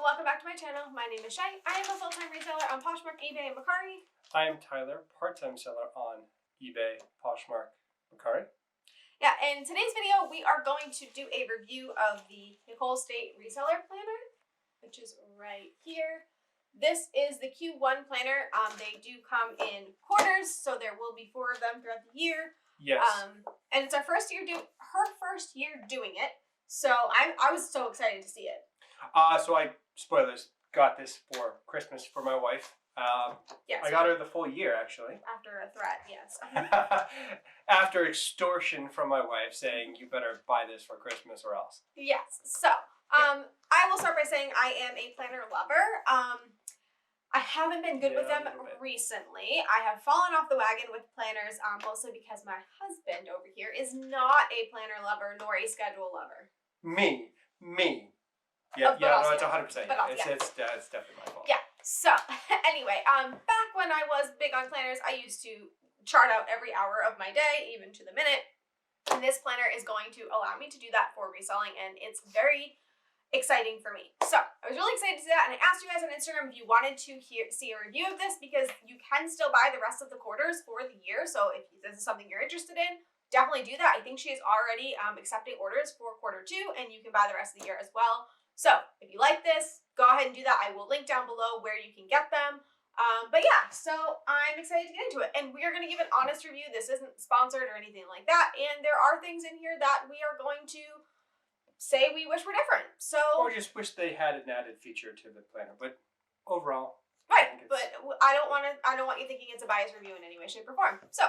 welcome back to my channel. My name is Shay. I am a full-time reseller on Poshmark, eBay, and Mercari. I am Tyler, part-time seller on eBay, Poshmark, Mercari. Yeah, in today's video, we are going to do a review of the Nicole State Reseller Planner, which is right here. This is the Q1 planner. They do come in quarters, so there will be 4 of them throughout the year. Yes. And it's her first year doing it. So I was so excited to see it. So spoilers, got this for Christmas for my wife. Yes. I got her the full year, actually. After a threat, yes. After extortion from my wife saying, you better buy this for Christmas or else. Yes. So, I will start by saying I am a planner lover. I haven't been good with them recently. I have fallen off the wagon with planners, mostly because my husband over here is not a planner lover nor a schedule lover. Me. Yeah, no, it's 100%. It's definitely my fault. Yeah. So, anyway, back when I was big on planners, I used to chart out every hour of my day, even to the minute. And this planner is going to allow me to do that for reselling, and it's very exciting for me. So, I was really excited to see that, and I asked you guys on Instagram if you wanted to see a review of this, because you can still buy the rest of the quarters for the year. So, if this is something you're interested in, definitely do that. I think she is already accepting orders for quarter 2, and you can buy the rest of the year as well. So, if you like this, go ahead and do that. I will link down below where you can get them. But yeah, so I'm excited to get into it. And we are going to give an honest review. This isn't sponsored or anything like that. And there are things in here that we are going to say we wish were different. So, or just wish they had an added feature to the planner. But overall, right. But I don't want you thinking it's a biased review in any way, shape, or form. So,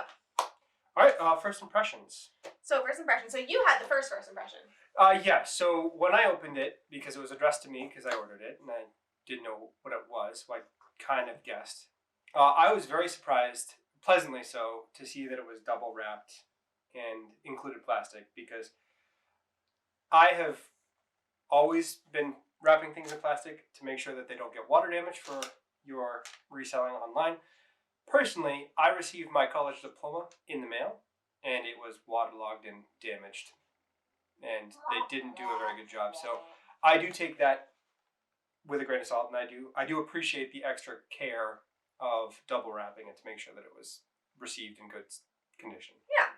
all right, first impressions. So first impression. So you had the first impression. Yeah, so when I opened it, because it was addressed to me, because I ordered it, and I didn't know what it was, so I kind of guessed. I was very surprised, pleasantly so, to see that it was double wrapped and included plastic, because I have always been wrapping things in plastic to make sure that they don't get water damage for your reselling online. Personally, I received my college diploma in the mail, and it was waterlogged and damaged. And they didn't do a very good job. So I do take that with a grain of salt, and I do appreciate the extra care of double wrapping it to make sure that it was received in good condition. Yeah.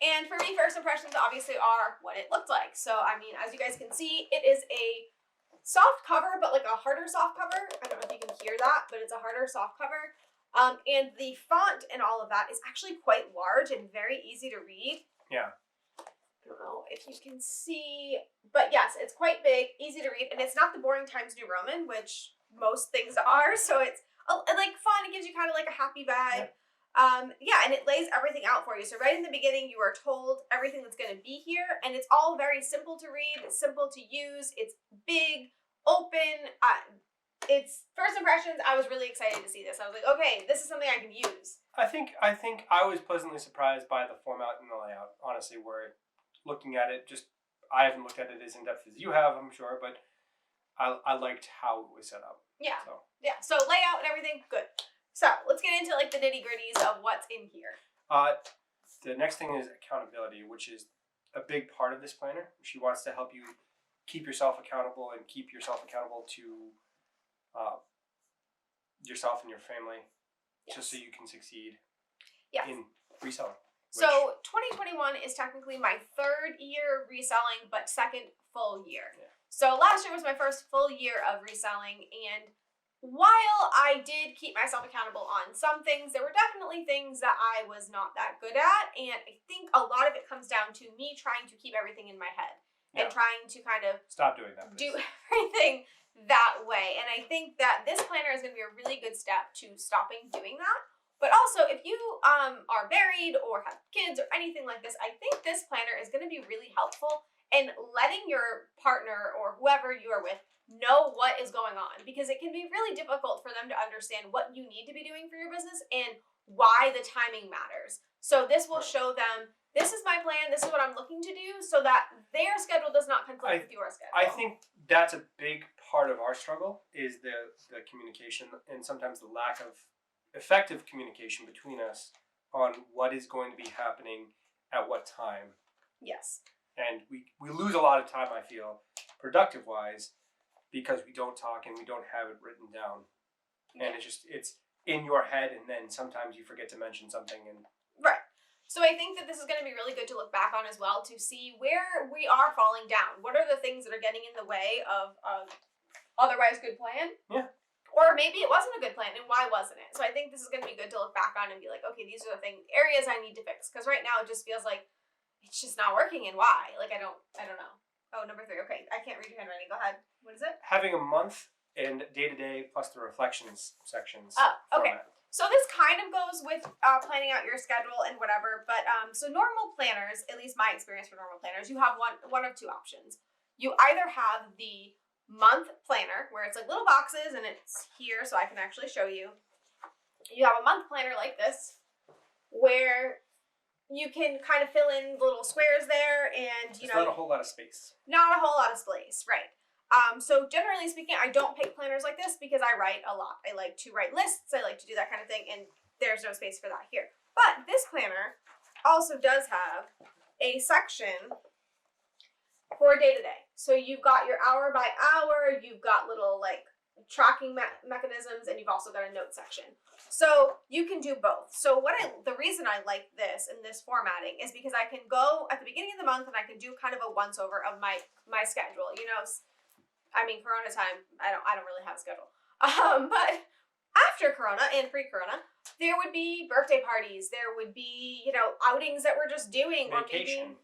And for me, first impressions obviously are what it looked like. So, I mean, as you guys can see, it is a soft cover, but like a harder soft cover. I don't know if you can hear that, but it's a harder soft cover. And the font and all of that is actually quite large and very easy to read. Yeah. I don't know if you can see, but yes, it's quite big, easy to read, and it's not the boring Times New Roman, which most things are, so it's like fun. It gives you kind of like a happy vibe. Yeah, and it lays everything out for you. So right in the beginning, you are told everything that's going to be here, and it's all very simple to read, it's simple to use, it's big, open. It's first impressions. I was really excited to see this. I was like, okay, this is something I can use. I think I was pleasantly surprised by the format and the layout, honestly, where looking at it, I haven't looked at it as in depth as you have, I'm sure, but I liked how it was set up. Yeah. So layout and everything, good. So let's get into like the nitty gritties of what's in here. The next thing is accountability, which is a big part of this planner. She wants to help you keep yourself accountable and keep yourself accountable to yourself and your family, just so you can succeed in reselling. So 2021 is technically my 3rd year reselling, but 2nd full year. Yeah. So last year was my first full year of reselling, and while I did keep myself accountable on some things, there were definitely things that I was not that good at, and I think a lot of it comes down to me trying to keep everything in my head and trying to kind of stop doing that. Do everything that way. And I think that this planner is going to be a really good step to stopping doing that. But also, if you are married or have kids or anything like this, I think this planner is going to be really helpful in letting your partner or whoever you are with know what is going on, because it can be really difficult for them to understand what you need to be doing for your business and why the timing matters. So this will show them, this is my plan, this is what I'm looking to do, so that their schedule does not conflict with your schedule. I think that's a big part of our struggle, is the communication and sometimes the lack of effective communication between us on what is going to be happening at what time. Yes. And we lose a lot of time, I feel, productive-wise, because we don't talk and we don't have it written down. And Yeah. it's in your head, and then sometimes you forget to mention something. And Right. So I think that this is going to be really good to look back on as well, to see where we are falling down. What are the things that are getting in the way of otherwise good plan? Yeah. Or maybe it wasn't a good plan, and why wasn't it? So I think this is going to be good to look back on and be like, okay, these are the areas I need to fix. Because right now it just feels like it's just not working, and why? Like I don't know. Oh, number 3. Okay, I can't read your handwriting. Go ahead. What is it? having a month and day-to-day plus the reflections sections. Oh, okay. format. So this kind of goes with planning out your schedule and whatever, but so normal planners, at least my experience for normal planners, you have one of 2 options. You either have the month planner where it's like little boxes and it's here so I can actually show you. You have a month planner like this where you can kind of fill in little squares there, and It's not a whole lot of space. not a whole lot of space, right? So generally speaking, I don't pick planners like this because I write a lot. I like to write lists. I like to do that kind of thing, and there's no space for that here. But this planner also does have a section for day to day. So you've got your hour by hour, you've got little like tracking mechanisms, and you've also got a note section. So you can do both. So the reason I like this in this formatting is because I can go at the beginning of the month and I can do kind of a once over of my schedule. You know, I mean, Corona time, I don't really have a schedule. But after Corona and pre-Corona, there would be birthday parties. There would be, outings that we're just doing, Vacation.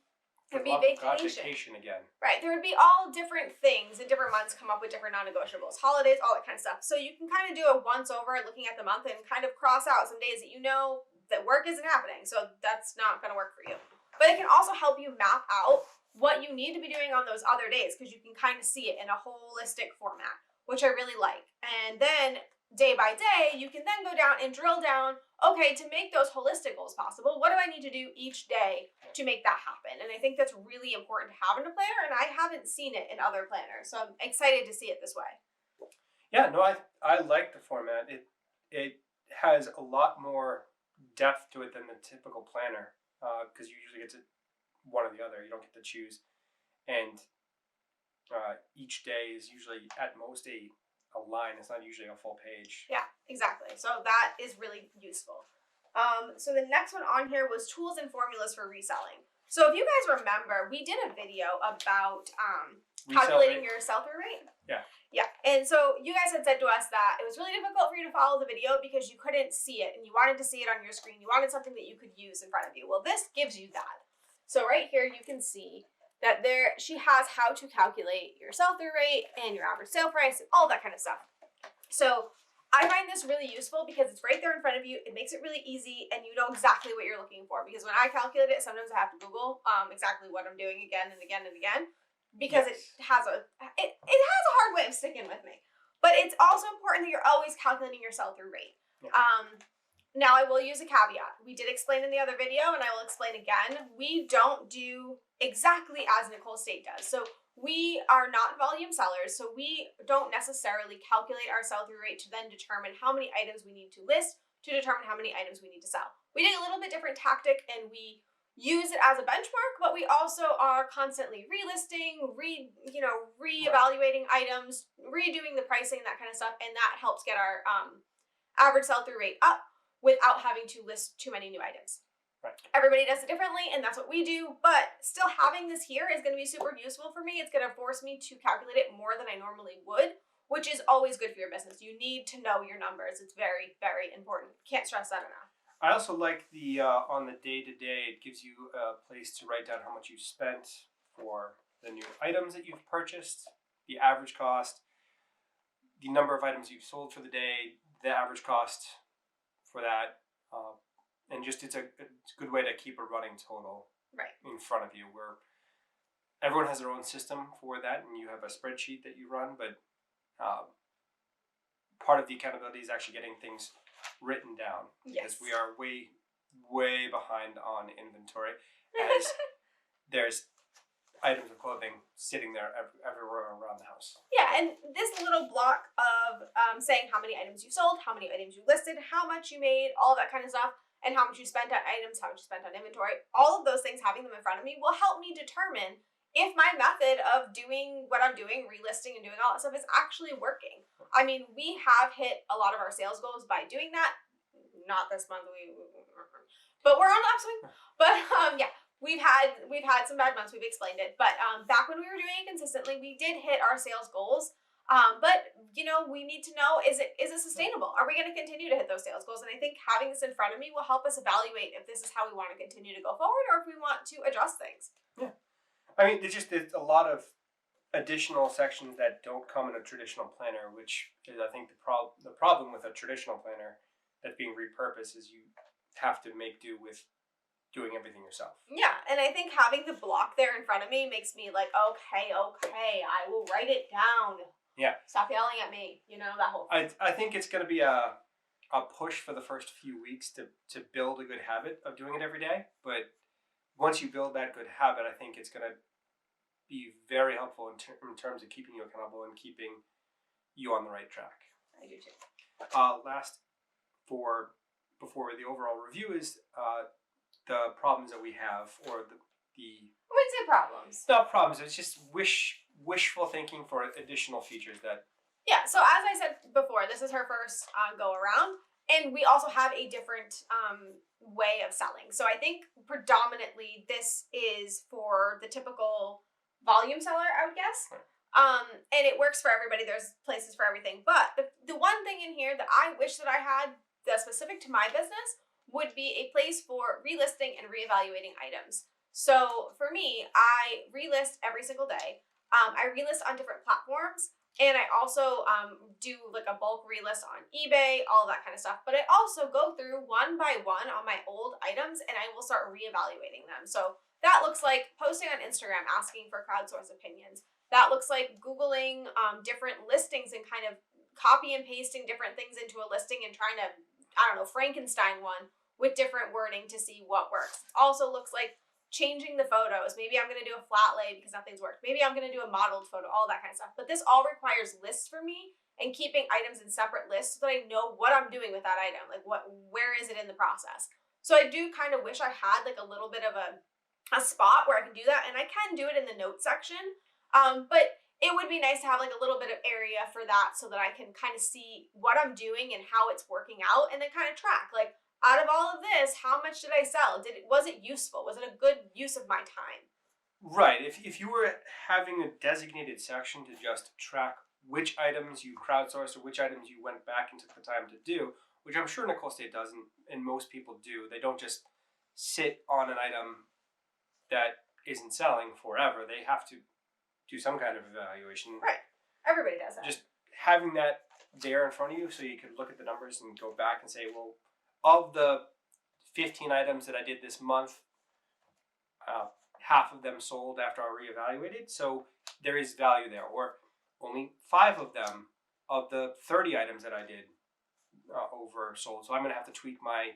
Or maybe Love God, vacation. vacation again. Right. There would be all different things in different months, come up with different non-negotiables, holidays, all that kind of stuff. So you can kind of do a once over looking at the month and kind of cross out some days that you know that work isn't happening. So that's not going to work for you. But it can also help you map out what you need to be doing on those other days, because you can kind of see it in a holistic format, which I really like. And then day by day, you can then go down and drill down, okay, to make those holistic goals possible, what do I need to do each day to make that happen? And I think that's really important to have in a planner, and I haven't seen it in other planners, so I'm excited to see it this way. Yeah, no, I like the format. It has a lot more depth to it than the typical planner, because you usually get to one or the other. You don't get to choose, and each day is usually at most a line. It's not usually a full page. Yeah, exactly. So that is really useful. So the next one on here was tools and formulas for reselling. So if you guys remember, we did a video about calculating your sell-through rate. Yeah. Yeah. And so you guys had said to us that it was really difficult for you to follow the video because you couldn't see it and you wanted to see it on your screen. You wanted something that you could use in front of you. Well, this gives you that. So right here you can see that she has how to calculate your sell-through rate and your average sale price and all that kind of stuff. So I find this really useful because it's right there in front of you. It makes it really easy, and you know exactly what you're looking for. Because when I calculate it, sometimes I have to Google exactly what I'm doing again and again and again, because it has a hard way of sticking with me. But it's also important that you're always calculating your sell-through rate. Yeah. Now I will use a caveat. We did explain in the other video, and I will explain again. We don't do exactly as Nicole State does. So we are not volume sellers, so we don't necessarily calculate our sell-through rate to then determine how many items we need to list to determine how many items we need to sell. We take a little bit different tactic, and we use it as a benchmark, but we also are constantly relisting, reevaluating items, redoing the pricing, that kind of stuff, and that helps get our average sell-through rate up without having to list too many new items. Right. Everybody does it differently, and that's what we do, but still having this here is going to be super useful for me. It's going to force me to calculate it more than I normally would, which is always good for your business. You need to know your numbers. It's very, very important. Can't stress that enough. I also like the on the day-to-day, it gives you a place to write down how much you spent for the new items that you've purchased, the average cost, the number of items you've sold for the day, the average cost for that, and just it's a good way to keep a running total in front of you, where everyone has their own system for that, and you have a spreadsheet that you run, but part of the accountability is actually getting things written down, because we are way behind on inventory, as there's items of clothing sitting there everywhere around the house. Yeah, and this little block of saying how many items you sold, how many items you listed, how much you made, all that kind of stuff, and how much you spent on items, how much you spent on inventory, all of those things, having them in front of me will help me determine if my method of doing what I'm doing, relisting and doing all that stuff is actually working. I mean, we have hit a lot of our sales goals by doing that. Not this month, but we're on the upswing. But yeah, we've had some bad months. We've explained it, but back when we were doing it consistently, we did hit our sales goals. But we need to know, is it sustainable? Are we going to continue to hit those sales goals? And I think having this in front of me will help us evaluate if this is how we want to continue to go forward, or if we want to adjust things. Yeah, I mean, there's a lot of additional sections that don't come in a traditional planner, which is, I think, the problem with a traditional planner that's being repurposed is you have to make do with doing everything yourself. Yeah, and I think having the block there in front of me makes me like, okay, I will write it down. Yeah. Stop yelling at me. That whole thing. I think it's going to be a push for the first few weeks to build a good habit of doing it every day. But once you build that good habit, I think it's going to be very helpful in terms of keeping you accountable and keeping you on the right track. I do too. Last, before the overall review is the problems that we have, or the I wouldn't say problems. Not problems. It's just wishful thinking for additional features that. Yeah. So as I said before, this is her first go around, and we also have a different way of selling. So I think predominantly this is for the typical volume seller, I would guess. Right. And it works for everybody. There's places for everything. But the one thing in here that I wish that I had that's specific to my business would be a place for relisting and reevaluating items. So for me, I relist every single day. I relist on different platforms, and I also do like a bulk relist on eBay, all of that kind of stuff. But I also go through one by one on my old items, and I will start reevaluating them. So that looks like posting on Instagram, asking for crowdsource opinions. That looks like Googling different listings and kind of copy and pasting different things into a listing and trying to, Frankenstein one with different wording to see what works. It also looks like changing the photos. Maybe I'm going to do a flat lay because nothing's worked. Maybe I'm going to do a modeled photo, all that kind of stuff. But this all requires lists for me and keeping items in separate lists so that I know what I'm doing with that item. Like where is it in the process? So I do kind of wish I had like a little bit of a spot where I can do that, and I can do it in the notes section. But it would be nice to have like a little bit of area for that so that I can kind of see what I'm doing and how it's working out, and then kind of track like, out of all of this, how much did I sell? Was it useful? Was it a good use of my time? Right. If you were having a designated section to just track which items you crowdsourced or which items you went back and took the time to do, which I'm sure Nicole State doesn't, and most people do, they don't just sit on an item that isn't selling forever. They have to do some kind of evaluation. Right. Everybody does that. Just having that there in front of you so you can look at the numbers and go back and say, well, of the 15 items that I did this month, half of them sold after I reevaluated, so there is value there. Or only 5 of them, of the 30 items that I did, oversold. So I'm going to have to tweak my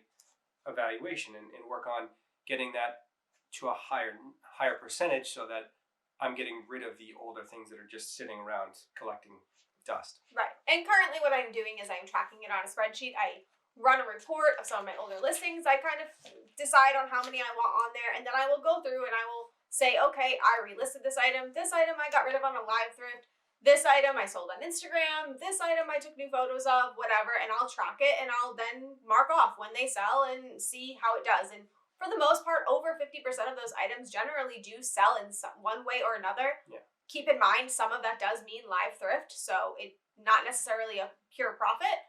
evaluation and work on getting that to a higher percentage so that I'm getting rid of the older things that are just sitting around collecting dust. Right. And currently what I'm doing is I'm tracking it on a spreadsheet. I run a report of some of my older listings. I kind of decide on how many I want on there, and then I will go through and I will say, okay, I relisted this item I got rid of on a live thrift, this item I sold on Instagram, this item I took new photos of, whatever, and I'll track it, and I'll then mark off when they sell and see how it does. And for the most part, over 50% of those items generally do sell in one way or another. Yeah. Keep in mind, some of that does mean live thrift, so it's not necessarily a pure profit.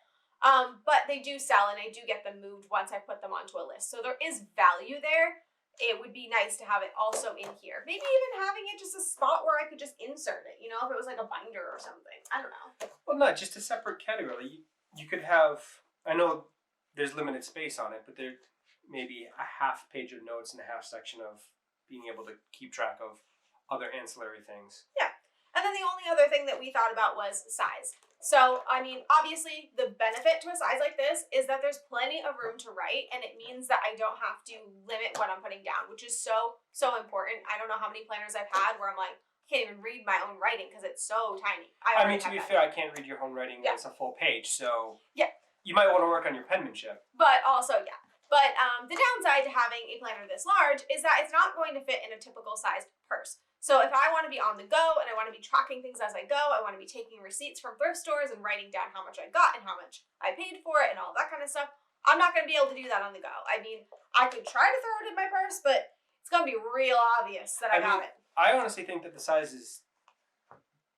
But they do sell, and I do get them moved once I put them onto a list. So there is value there. It would be nice to have it also in here. Maybe even having it just a spot where I could just insert it, if it was like a binder or something. I don't know. Well, not just a separate category. You could have, I know there's limited space on it, but there may be a half page of notes and a half section of being able to keep track of other ancillary things. Yeah. And then the only other thing that we thought about was size. So, obviously the benefit to a size like this is that there's plenty of room to write, and it means that I don't have to limit what I'm putting down, which is so, so important. I don't know how many planners I've had where I'm like, I can't even read my own writing because it's so tiny. To be fair, I can't read your own writing when it's a full page, so yeah, you might want to work on your penmanship. But also, yeah. But the downside to having a planner this large is that it's not going to fit in a typical sized purse. So if I want to be on the go and I want to be tracking things as I go, I want to be taking receipts from thrift stores and writing down how much I got and how much I paid for it and all that kind of stuff, I'm not going to be able to do that on the go. I mean, I could try to throw it in my purse, but it's going to be real obvious that I got it. I honestly think that the size is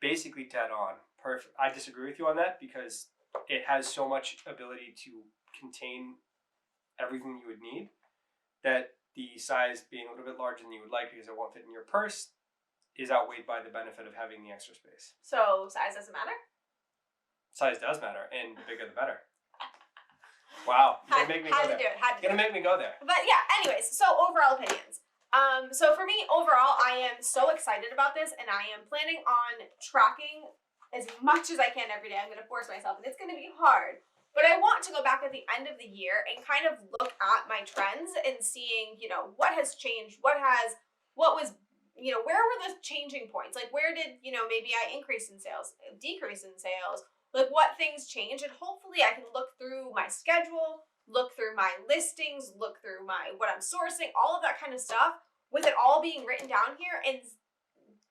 basically dead on. Perfect. I disagree with you on that because it has so much ability to contain everything you would need that the size being a little bit larger than you would like because it won't fit in your purse is outweighed by the benefit of having the extra space. So size doesn't matter? Size does matter, and the bigger the better. Wow, you're gonna make me go there. You're gonna make me go there. But yeah, anyways, so overall opinions. So for me, overall, I am so excited about this, and I am planning on tracking as much as I can every day. I'm going to force myself, and it's going to be hard. But I want to go back at the end of the year and kind of look at my trends and seeing, you know, what has changed, what was, you know, where were the changing points? Like, where did, you know, maybe I increase in sales, decrease in sales, like what things change, and hopefully I can look through my schedule, look through my listings, look through what I'm sourcing, all of that kind of stuff, with it all being written down here, and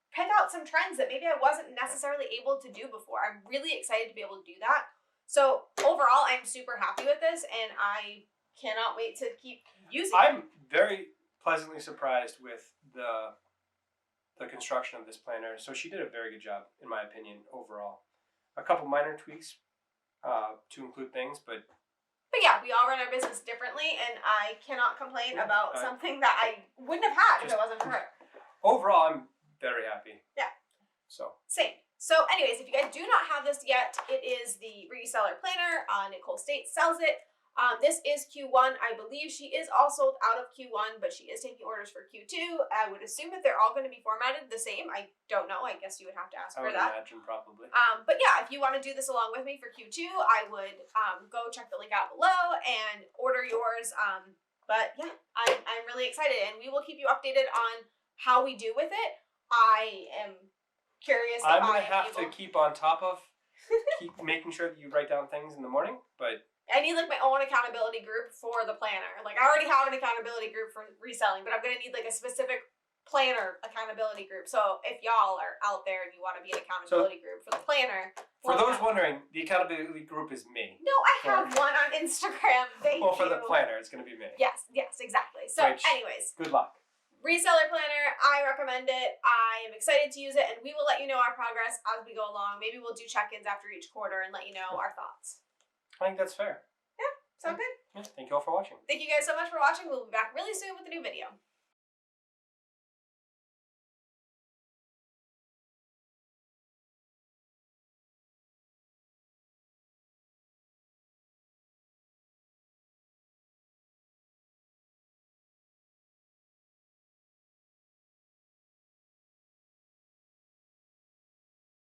pick out some trends that maybe I wasn't necessarily able to do before. I'm really excited to be able to do that. So overall, I'm super happy with this, and I cannot wait to keep using it. I'm very pleasantly surprised with the construction of this planner. So she did a very good job, in my opinion, overall. A couple minor tweaks to include things, but yeah, we all run our business differently, and I cannot complain about something that I wouldn't have had if it wasn't for her. Overall, I'm very happy. Yeah. So. Same. So anyways, if you guys do not have this yet, it is the Reseller Planner. Nicole State sells it. This is Q1. I believe she is all sold out of Q1, but she is taking orders for Q2. I would assume that they're all going to be formatted the same. I don't know. I guess you would have to ask her that. I would imagine probably. But yeah, if you want to do this along with me for Q2, I would go check the link out below and order yours. But yeah, I'm really excited, and we will keep you updated on how we do with it. I am curious. I'm going to have to keep on top of, keep making sure that you write down things in the morning, but I need like my own accountability group for the planner. Like I already have an accountability group for reselling, but I'm gonna need like a specific planner accountability group. So if y'all are out there and you want to be an accountability group for the planner. For those wondering, the accountability group is me. No, I have one on Instagram. Thank you. Well, for the planner, it's gonna be me. Yes, exactly. So anyways. Good luck. Reseller Planner, I recommend it. I am excited to use it, and we will let you know our progress as we go along. Maybe we'll do check-ins after each quarter and let you know our thoughts. I think that's fair. Yeah, sound good? Yeah, thank you all for watching. Thank you guys so much for watching. We'll be back really soon with a new video.